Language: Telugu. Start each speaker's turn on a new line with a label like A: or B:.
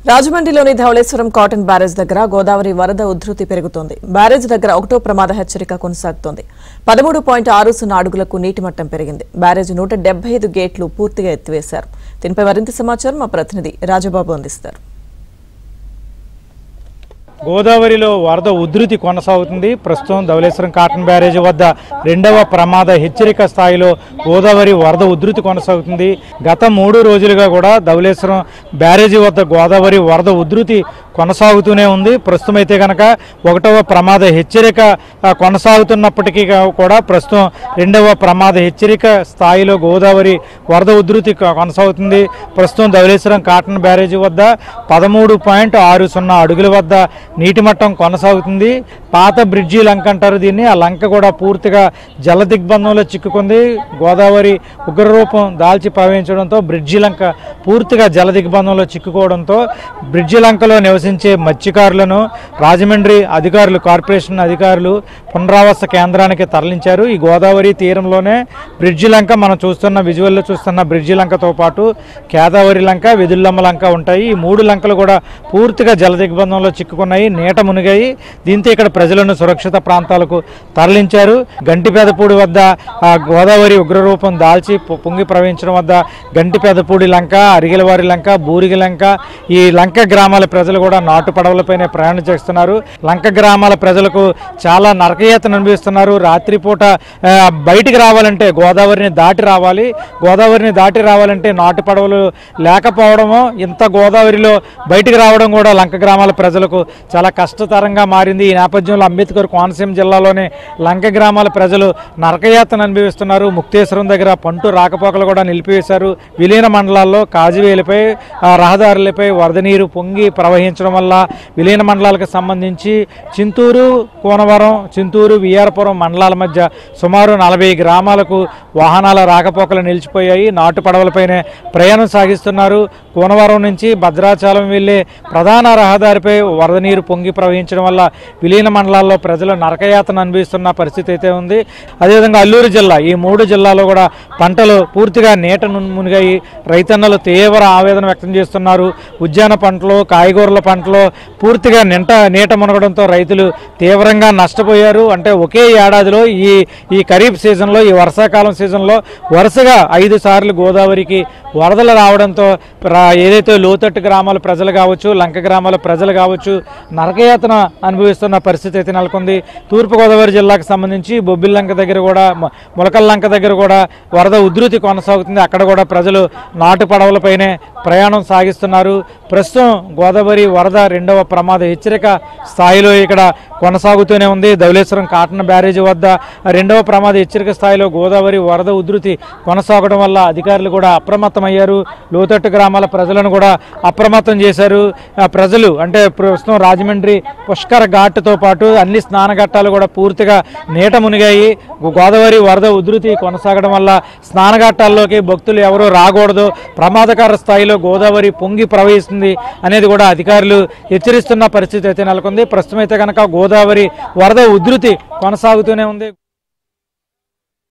A: రాజమండ్రిలోని ధవళేశ్వరం కాటన్ బ్యారేజ్ దగ్గర గోదావరి వరద ఉధృతి పెరుగుతోంది. బ్యారేజ్ దగ్గర ఒకటో ప్రమాద హెచ్చరిక కొనసాగుతోంది. 13.60 అడుగులకు నీటి మట్టం పెరిగింది. బ్యారేజ్ 175 గేట్లు పూర్తిగా ఎత్తివేశారు. దీనిపై మరింత సమాచారం మా ప్రతినిధి రాజబాబు అందిస్తారు.
B: గోదావరిలో వరద ఉధృతి కొనసాగుతుంది. ప్రస్తుతం ధవళేశ్వరం కాటన్ బ్యారేజ్ వద్ద రెండవ ప్రమాద హెచ్చరిక స్థాయిలో గోదావరి వరద ఉధృతి కొనసాగుతుంది. గత 3 రోజులుగా కూడా ధవళేశ్వరం బ్యారేజీ వద్ద గోదావరి వరద ఉధృతి కొనసాగుతూనే ఉంది. ప్రస్తుతం అయితే కనుక ఒకటవ ప్రమాద హెచ్చరిక కొనసాగుతున్నప్పటికీ కూడా ప్రస్తుతం రెండవ ప్రమాద హెచ్చరిక స్థాయిలో గోదావరి వరద ఉధృతి కొనసాగుతుంది. ప్రస్తుతం ధవళేశ్వరం కాటన్ బ్యారేజీ వద్ద 13.60 అడుగుల వద్ద నీటి మట్టం కొనసాగుతుంది. పాత బ్రిడ్జి లంక అంటారు దీన్ని. ఆ లంక కూడా పూర్తిగా జల దిగ్బంధంలో చిక్కుకుంది. గోదావరి ఉగ్రరూపం దాల్చి ప్రవహించడంతో బ్రిడ్జి లంక పూర్తిగా జల దిగ్బంధంలో చిక్కుకోవడంతో బ్రిడ్జి లంకలో నివసించే మత్స్యకారులను రాజమండ్రి అధికారులు, కార్పొరేషన్ అధికారులు పునరావాస కేంద్రానికి తరలించారు. ఈ గోదావరి తీరంలోనే బ్రిడ్జి లంక మనం చూస్తున్న విజువల్లో చూస్తున్న బ్రిడ్జి లంకతో పాటు కేదావరి లంక, వెదుల్లమ్మ లంక ఉంటాయి. ఈ 3 లంకలు కూడా పూర్తిగా జల దిగ్బంధంలో చిక్కుకున్నాయి, నీట మునిగాయి. దీంతో ఇక్కడ ప్రజలను సురక్షిత ప్రాంతాలకు తరలించారు. గంటిపెదపూడి వద్ద గోదావరి ఉగ్రరూపం దాల్చి పొంగి ప్రవహించడం వద్ద గంటిపెదపూడి లంక, అరిగిలవారి లంక, బూరిగి లంక, ఈ లంక గ్రామాల ప్రజలు కూడా నాటు పడవలపైనే ప్రయాణం చేస్తున్నారు. లంక గ్రామాల ప్రజలకు చాలా నరకయాతన అనిపిస్తున్నారు. రాత్రిపూట బయటికి రావాలంటే గోదావరిని దాటి రావాలి. గోదావరిని దాటి రావాలంటే నాటు పడవలు లేకపోవడమో, ఇంత గోదావరిలో బయటికి రావడం కూడా లంక గ్రామాల ప్రజలకు చాలా కష్టతరంగా మారింది. ఈ నేపథ్యంలో అంబేద్కర్ కోనసీమ జిల్లాలోని లంక గ్రామాల ప్రజలు నరకయాతన అనుభవిస్తున్నారు. ముక్తేశ్వరం దగ్గర పంటు రాకపోకలు కూడా నిలిపివేశారు. విలీన మండలాల్లో కాజువేలపై రహదారులపై వరద నీరు పొంగి ప్రవహించడం వల్ల విలీన మండలాలకు సంబంధించి చింతూరు, కోనవరం, చింతూరు, విఆర్పురం మండలాల మధ్య సుమారు 40 గ్రామాలకు వాహనాల రాకపోకలు నిలిచిపోయాయి. నాటు పడవలపైనే ప్రయాణం సాగిస్తున్నారు. కోనవరం నుంచి భద్రాచలం వెళ్లే ప్రధాన రహదారిపై వరద నీరు పొంగి ప్రవహించడం వల్ల విలీన మండలాల్లో ప్రజలు నరకయాతన అనుభవిస్తున్న పరిస్థితి అయితే ఉంది. అదేవిధంగా అల్లూరు జిల్లా, ఈ 3 జిల్లాల్లో కూడా పంటలు పూర్తిగా నీట మునిగాయి. రైతన్నలు తీవ్ర ఆవేదన వ్యక్తం చేస్తున్నారు. ఉద్యాన పంటలు, కాయగూరల పంటలు పూర్తిగా నీట మునగడంతో రైతులు తీవ్రంగా నష్టపోయారు. అంటే ఒకే ఏడాదిలో ఈ ఖరీఫ్ సీజన్లో, ఈ వర్షాకాలం సీజన్లో వరుసగా 5 సార్లు గోదావరికి వరదలు రావడంతో ఏదైతే లోతట్టు గ్రామాల ప్రజలు కావచ్చు, లంక గ్రామాల ప్రజలు కావచ్చు నరకయాతన అనుభవిస్తున్న పరిస్థితి అయితే నెలకొంది. తూర్పుగోదావరి జిల్లాకు సంబంధించి బొబ్బిల్లంక దగ్గర కూడా, ములకల్లంక దగ్గర కూడా వరద ఉధృతి కొనసాగుతుంది. అక్కడ కూడా ప్రజలు నాటు పడవలపైనే ప్రయాణం సాగిస్తున్నారు. ప్రస్తుతం గోదావరి వరద రెండవ ప్రమాద హెచ్చరిక స్థాయిలో ఇక్కడ కొనసాగుతూనే ఉంది. ధవళేశ్వరం కాటన్ బ్యారేజీ వద్ద రెండవ ప్రమాద హెచ్చరిక స్థాయిలో గోదావరి వరద ఉధృతి కొనసాగడం వల్ల అధికారులు కూడా అప్రమత్తమయ్యారు. లోతట్టు గ్రామాల ప్రజలను కూడా అప్రమత్తం చేశారు. ప్రజలు అంటే ప్రస్తుతం రాజమండ్రి పుష్కర ఘాట్తో పాటు అన్ని స్నానఘట్టాలు కూడా పూర్తిగా నీట మునిగాయి. గోదావరి వరద ఉధృతి కొనసాగడం వల్ల స్నానఘట్టాల్లోకి భక్తులు ఎవరూ రాకూడదు, ప్రమాదకర స్థాయిలో గోదావరి పొంగి ప్రవహిస్తుంది అనేది కూడా అధికారులు హెచ్చరిస్తున్న పరిస్థితి అయితే నెలకొంది. ప్రస్తుతం అయితే కనుక గోదావరి వరద ఉధృతి కొనసాగుతూనే ఉంది.